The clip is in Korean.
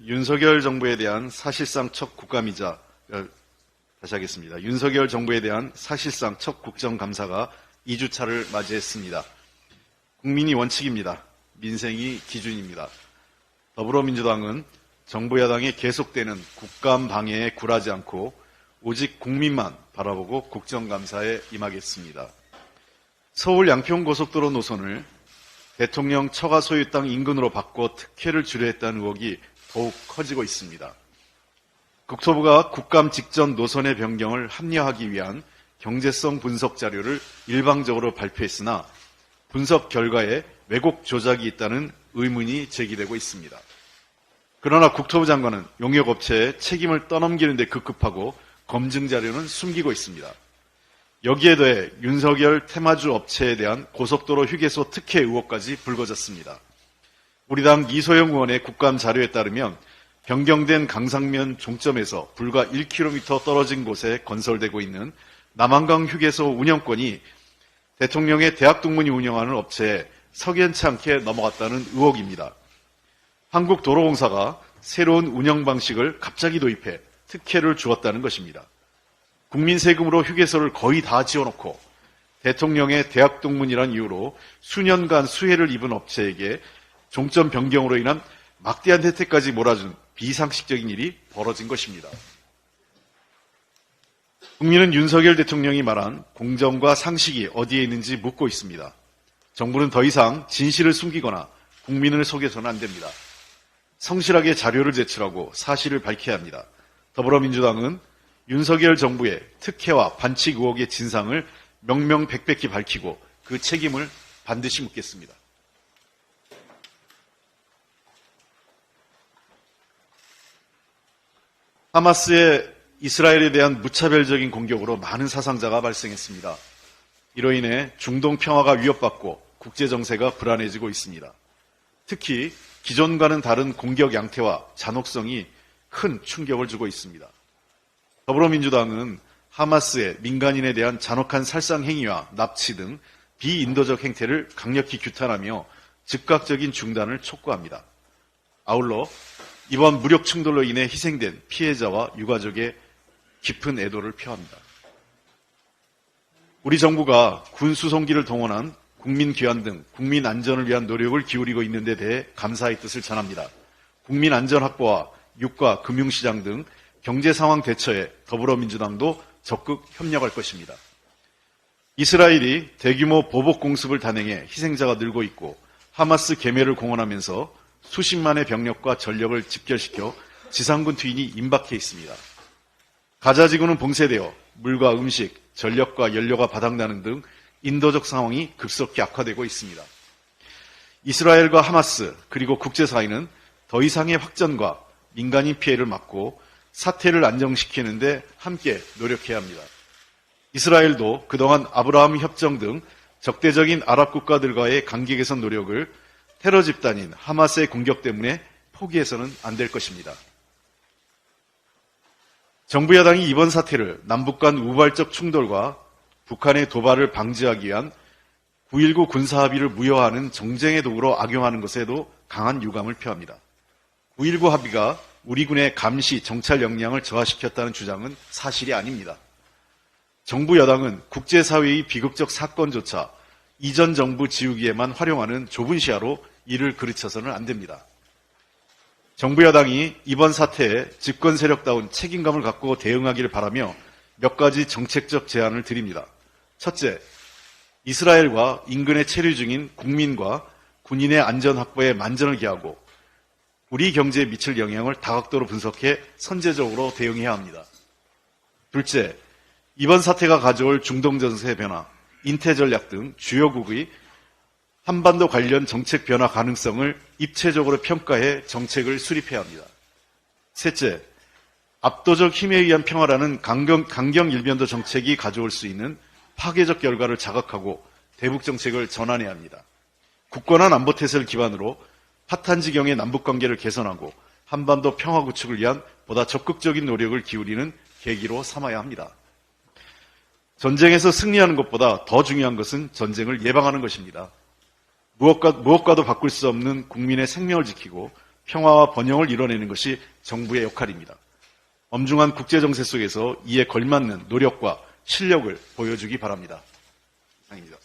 윤석열 정부에 대한 사실상 첫 국감이자 다시 하겠습니다. 윤석열 정부에 대한 사실상 첫 국정감사가 2주차를 맞이했습니다. 국민이 원칙입니다. 민생이 기준입니다. 더불어민주당은 정부 야당이 계속되는 국감 방해에 굴하지 않고 오직 국민만 바라보고 국정감사에 임하겠습니다. 서울 양평고속도로 노선을 대통령 처가 소유 땅 인근으로 바꿔 특혜를 주려 했다는 의혹이 더욱 커지고 있습니다. 국토부가 국감 직전 노선의 변경을 합리화하기 위한 경제성 분석 자료를 일방적으로 발표했으나 분석 결과에 왜곡 조작이 있다는 의문이 제기되고 있습니다. 그러나 국토부 장관은 용역업체에 책임을 떠넘기는 데 급급하고 검증 자료는 숨기고 있습니다. 여기에 더해 윤석열 테마주 업체에 대한 고속도로 휴게소 특혜 의혹까지 불거졌습니다. 우리 당 이소영 의원의 국감 자료에 따르면 변경된 강상면 종점에서 불과 1km 떨어진 곳에 건설되고 있는 남한강 휴게소 운영권이 대통령의 대학동문이 운영하는 업체에 석연치 않게 넘어갔다는 의혹입니다. 한국도로공사가 새로운 운영 방식을 갑자기 도입해 특혜를 주었다는 것입니다. 국민 세금으로 휴게소를 거의 다 지어놓고 대통령의 대학동문이란 이유로 수년간 수혜를 입은 업체에게 종점 변경으로 인한 막대한 혜택까지 몰아준 비상식적인 일이 벌어진 것입니다. 국민은 윤석열 대통령이 말한 공정과 상식이 어디에 있는지 묻고 있습니다. 정부는 더 이상 진실을 숨기거나 국민을 속여서는 안 됩니다. 성실하게 자료를 제출하고 사실을 밝혀야 합니다. 더불어민주당은 윤석열 정부의 특혜와 반칙 의혹의 진상을 명명백백히 밝히고 그 책임을 반드시 묻겠습니다. 하마스의 이스라엘에 대한 무차별적인 공격으로 많은 사상자가 발생했습니다. 이로 인해 중동 평화가 위협받고 국제정세가 불안해지고 있습니다. 특히 기존과는 다른 공격 양태와 잔혹성이 큰 충격을 주고 있습니다. 더불어민주당은 하마스의 민간인에 대한 잔혹한 살상 행위와 납치 등 비인도적 행태를 강력히 규탄하며 즉각적인 중단을 촉구합니다. 아울러 이번 무력 충돌로 인해 희생된 피해자와 유가족의 깊은 애도를 표합니다. 우리 정부가 군 수송기를 동원한 국민 귀환 등 국민 안전을 위한 노력을 기울이고 있는 데 대해 감사의 뜻을 전합니다. 국민 안전 확보와 유가, 금융시장 등 경제 상황 대처에 더불어민주당도 적극 협력할 것입니다. 이스라엘이 대규모 보복 공습을 단행해 희생자가 늘고 있고 하마스 계매를 공언하면서 수십만의 병력과 전력을 집결시켜 지상군 투인이 임박해 있습니다. 가자 지구는 봉쇄되어 물과 음식, 전력과 연료가 바닥나는 등 인도적 상황이 급속히 악화되고 있습니다. 이스라엘과 하마스 그리고 국제사회는 더 이상의 확전과 민간인 피해를 막고 사태를 안정시키는 데 함께 노력해야 합니다. 이스라엘도 그동안 아브라함 협정 등 적대적인 아랍 국가들과의 관계 개선 노력을 테러 집단인 하마스의 공격 때문에 포기해서는 안 될 것입니다. 정부 여당이 이번 사태를 남북 간 우발적 충돌과 북한의 도발을 방지하기 위한 9.19 군사합의를 무효화하는 정쟁의 도구로 악용하는 것에도 강한 유감을 표합니다. 9.19 합의가 우리 군의 감시, 정찰 역량을 저하시켰다는 주장은 사실이 아닙니다. 정부 여당은 국제사회의 비극적 사건조차 이전 정부 지우기에만 활용하는 좁은 시야로 이를 그르쳐서는 안 됩니다. 정부 여당이 이번 사태에 집권 세력다운 책임감을 갖고 대응하기를 바라며 몇 가지 정책적 제안을 드립니다. 첫째, 이스라엘과 인근에 체류 중인 국민과 군인의 안전 확보에 만전을 기하고 우리 경제에 미칠 영향을 다각도로 분석해 선제적으로 대응해야 합니다. 둘째, 이번 사태가 가져올 중동 정세 변화, 인태 전략 등 주요국의 한반도 관련 정책 변화 가능성을 입체적으로 평가해 정책을 수립해야 합니다. 셋째, 압도적 힘에 의한 평화라는 강경 일변도 정책이 가져올 수 있는 파괴적 결과를 자각하고 대북 정책을 전환해야 합니다. 굳건한 안보 태세를 기반으로 파탄지경의 남북관계를 개선하고 한반도 평화 구축을 위한 보다 적극적인 노력을 기울이는 계기로 삼아야 합니다. 전쟁에서 승리하는 것보다 더 중요한 것은 전쟁을 예방하는 것입니다. 무엇과도 바꿀 수 없는 국민의 생명을 지키고 평화와 번영을 이뤄내는 것이 정부의 역할입니다. 엄중한 국제정세 속에서 이에 걸맞는 노력과 실력을 보여주기 바랍니다. 이상입니다.